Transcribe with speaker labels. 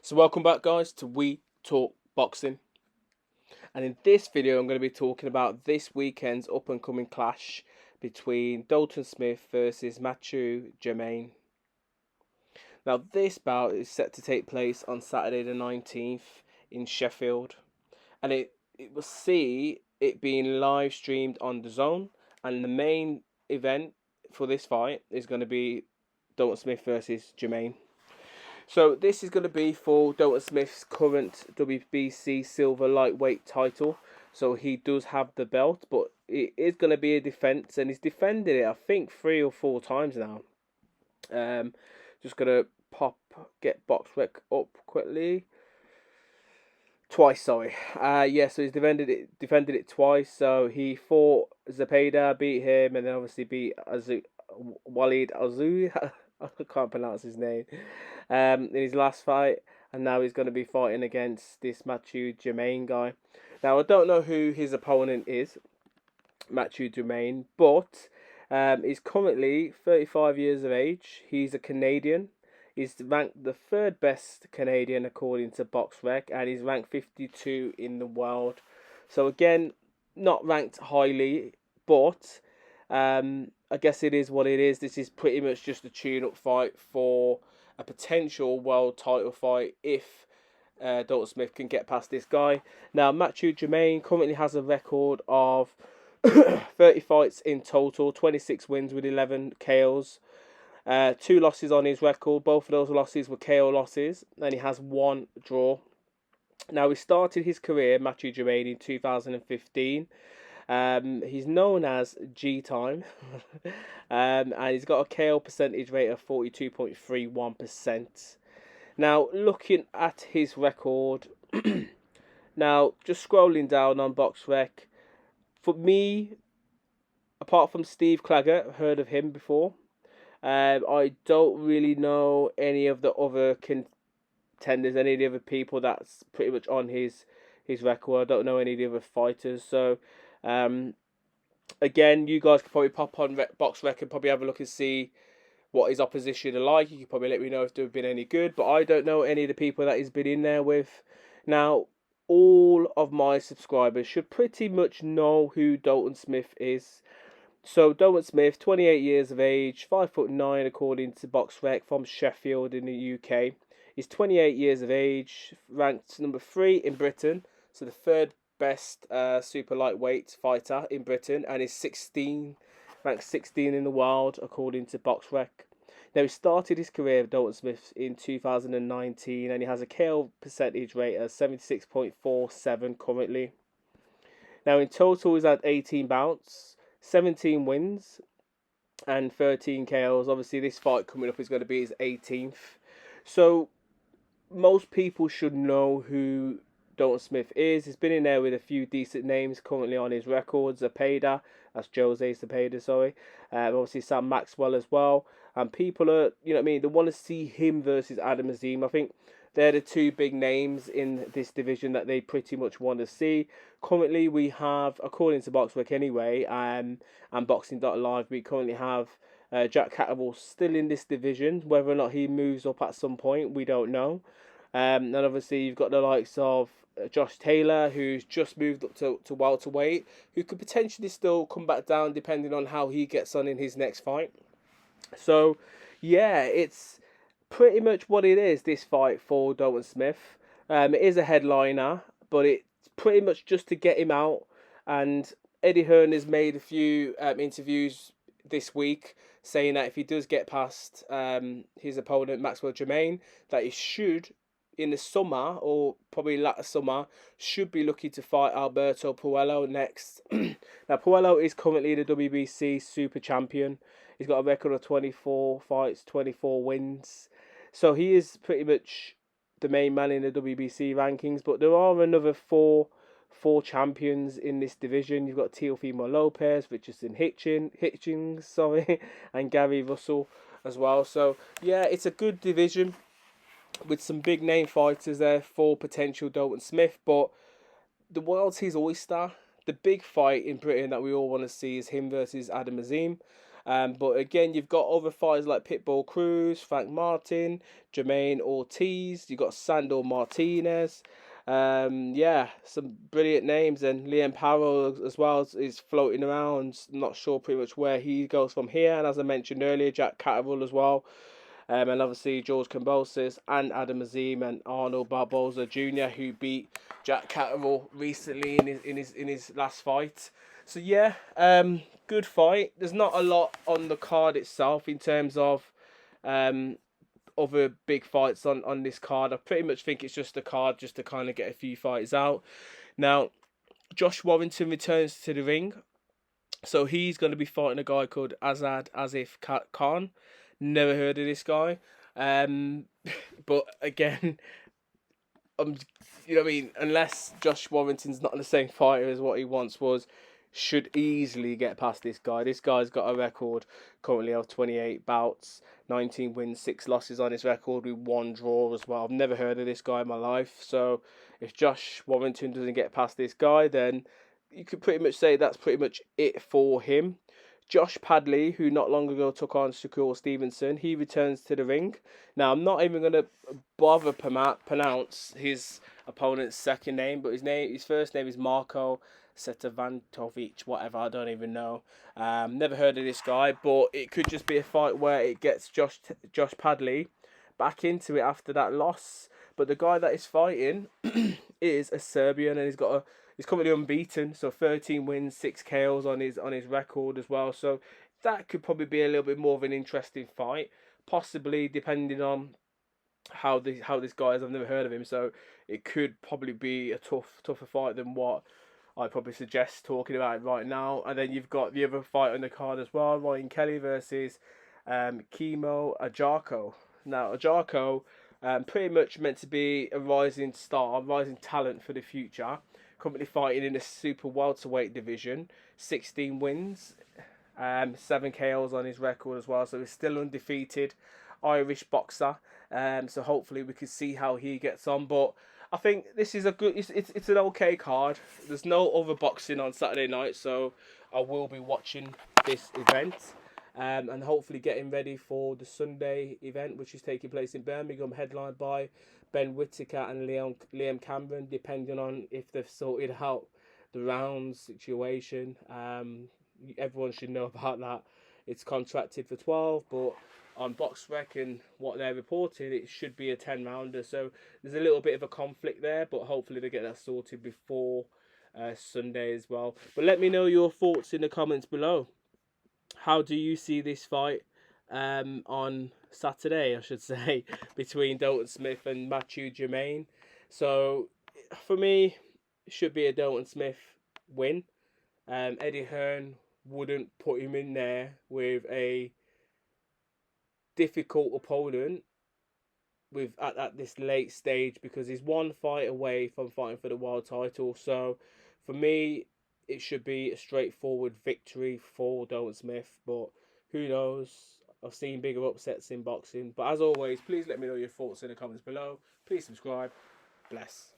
Speaker 1: So welcome back guys to We Talk Boxing, and in this video I'm going to be talking about this weekend's up and coming clash between Dalton Smith versus Mathieu Germain. Now this bout is set to take place on Saturday the 19th in Sheffield, and it will see it being live streamed on the Zone, and the main event for this fight is going to be Dalton Smith versus Germain. So this is going to be for Dalton Smith's current WBC silver lightweight title. So he does have the belt, but it is going to be a defense, and he's defended it I think 3 or 4 times now. Just gonna get BoxRec up quickly. Twice, sorry. So he's defended it twice. So he fought Zepeda, beat him, and then obviously beat Walid Azu. I can't pronounce his name. In his last fight, and now he's going to be fighting against this Mathieu Germain guy. Now I don't know who his opponent is, Mathieu Germain, but he's currently 35 years of age. He's a Canadian. He's ranked the third best Canadian according to BoxRec, and he's ranked 52 in the world. So again, not ranked highly, but I guess it is what it is. This is pretty much just a tune-up fight for a potential world title fight if Dalton Smith can get past this guy. Now, Mathieu Germain currently has a record of 30 fights in total, 26 wins with 11 KOs. 2 losses on his record. Both of those losses were KO losses, and he has 1 draw. Now, he started his career, Mathieu Germain, in 2015. He's known as G Time, and he's got a KO percentage rate of 42.31%. Now, looking at his record, now just scrolling down on BoxRec, for me, apart from Steve Claggett, heard of him before. I don't really know any of the other contenders, any of the other people that's pretty much on his record. I don't know any of the other fighters, so. Again, you guys could probably pop on BoxRec and probably have a look and see what his opposition are like. You could probably let me know if they've been any good, but I don't know any of the people that he's been in there with. Now, all of my subscribers should pretty much know who Dalton Smith is. So, Dalton Smith, 28 years of age, 5'9" according to BoxRec, from Sheffield in the UK. He's 28 years of age, ranked number 3 in Britain, so the third best super lightweight fighter in Britain, and is ranked 16 in the world according to BoxRec. Now, he started his career with Dalton Smith in 2019, and he has a KO percentage rate of 76.47 currently. Now, in total, he's had 18 bouts, 17 wins, and 13 KOs. Obviously, this fight coming up is going to be his 18th. So, most people should know who Dalton Smith is. He's been in there with a few decent names currently on his records. Zepeda, that's Jose Zepeda, sorry. Obviously Sam Maxwell as well. And people are, you know what I mean, they want to see him versus Adam Azim. I think they're the 2 big names in this division that they pretty much want to see. Currently we have, according to BoxRec anyway, and Boxing.live, we currently have Jack Catterall still in this division. Whether or not he moves up at some point, we don't know. And obviously you've got the likes of Josh Taylor, who's just moved up to welterweight, who could potentially still come back down depending on how he gets on in his next fight. So, yeah, it's pretty much what it is, this fight for Dalton Smith. It is a headliner, but it's pretty much just to get him out. And Eddie Hearn has made a few interviews this week saying that if he does get past his opponent, Mathieu Germain, that he should, in the summer, or probably latter summer, should be looking to fight Alberto Puello next. Now, Puello is currently the WBC Super Champion. He's got a record of 24 fights, 24 wins. So he is pretty much the main man in the WBC rankings. But there are another four champions in this division. You've got Teofimo Lopez, Richardson Hitchings, and Gary Russell as well. So, yeah, it's a good division with some big name fighters there for potential Dalton Smith, but the world's his oyster. The big fight in Britain that we all want to see is him versus Adam Azim. But again, you've got other fighters like Pitbull Cruz, Frank Martin, Jermaine Ortiz. You've got Sandor Martinez. Yeah, some brilliant names, and Liam Powell as well is floating around. Not sure pretty much where he goes from here. And as I mentioned earlier, Jack Catterall as well. And obviously George Kambosos and Adam Azim and Arnold Barboza Jr., who beat Jack Catterall recently in his last fight. So yeah, good fight. There's not a lot on the card itself in terms of other big fights on this card. I pretty much think it's just a card just to kind of get a few fights out. Now, Josh Warrington returns to the ring. So he's going to be fighting a guy called Azad Asif Khan. Never heard of this guy. But again, you know what I mean? Unless Josh Warrington's not the same fighter as what he once was, should easily get past this guy. This guy's got a record currently of 28 bouts, 19 wins, 6 losses on his record with 1 draw as well. I've never heard of this guy in my life. So if Josh Warrington doesn't get past this guy, then you could pretty much say that's pretty much it for him. Josh Padley, who not long ago took on Shakur Stevenson, he returns to the ring. Now, I'm not even going to bother pronounce his opponent's second name, but his first name is Marko Setavantovic, whatever, I don't even know. Never heard of this guy, but it could just be a fight where it gets Josh Padley back into it after that loss. But the guy that is fighting is a Serbian, and he's currently unbeaten, so 13 wins, 6 KOs on his record as well. So that could probably be a little bit more of an interesting fight, possibly depending on how this guy is. I've never heard of him, so it could probably be a tougher fight than what I'd probably suggest talking about right now. And then you've got the other fight on the card as well, Ryan Kelly versus Kimo Ajarko. Now Ajarko, pretty much meant to be a rising star, rising talent for the future. Currently fighting in the super welterweight division, 16 wins, 7 KOs on his record as well. So he's still undefeated Irish boxer. So hopefully we can see how he gets on. But I think this is a good. It's an okay card. There's no other boxing on Saturday night, so I will be watching this event. And hopefully getting ready for the Sunday event, which is taking place in Birmingham, headlined by Ben Whittaker and Liam Cameron, depending on if they've sorted out the rounds situation. Everyone should know about that. It's contracted for 12, but on BoxRec and what they're reporting, it should be a 10-rounder. So there's a little bit of a conflict there, but hopefully they get that sorted before Sunday as well. But let me know your thoughts in the comments below. How do you see this fight on Saturday, I should say, between Dalton Smith and Mathieu Germain? So for me, it should be a Dalton Smith win. Eddie Hearn wouldn't put him in there with a difficult opponent at this late stage, because he's one fight away from fighting for the world title. So for me, it should be a straightforward victory for Dalton Smith, but who knows? I've seen bigger upsets in boxing. But as always, please let me know your thoughts in the comments below. Please subscribe. Bless.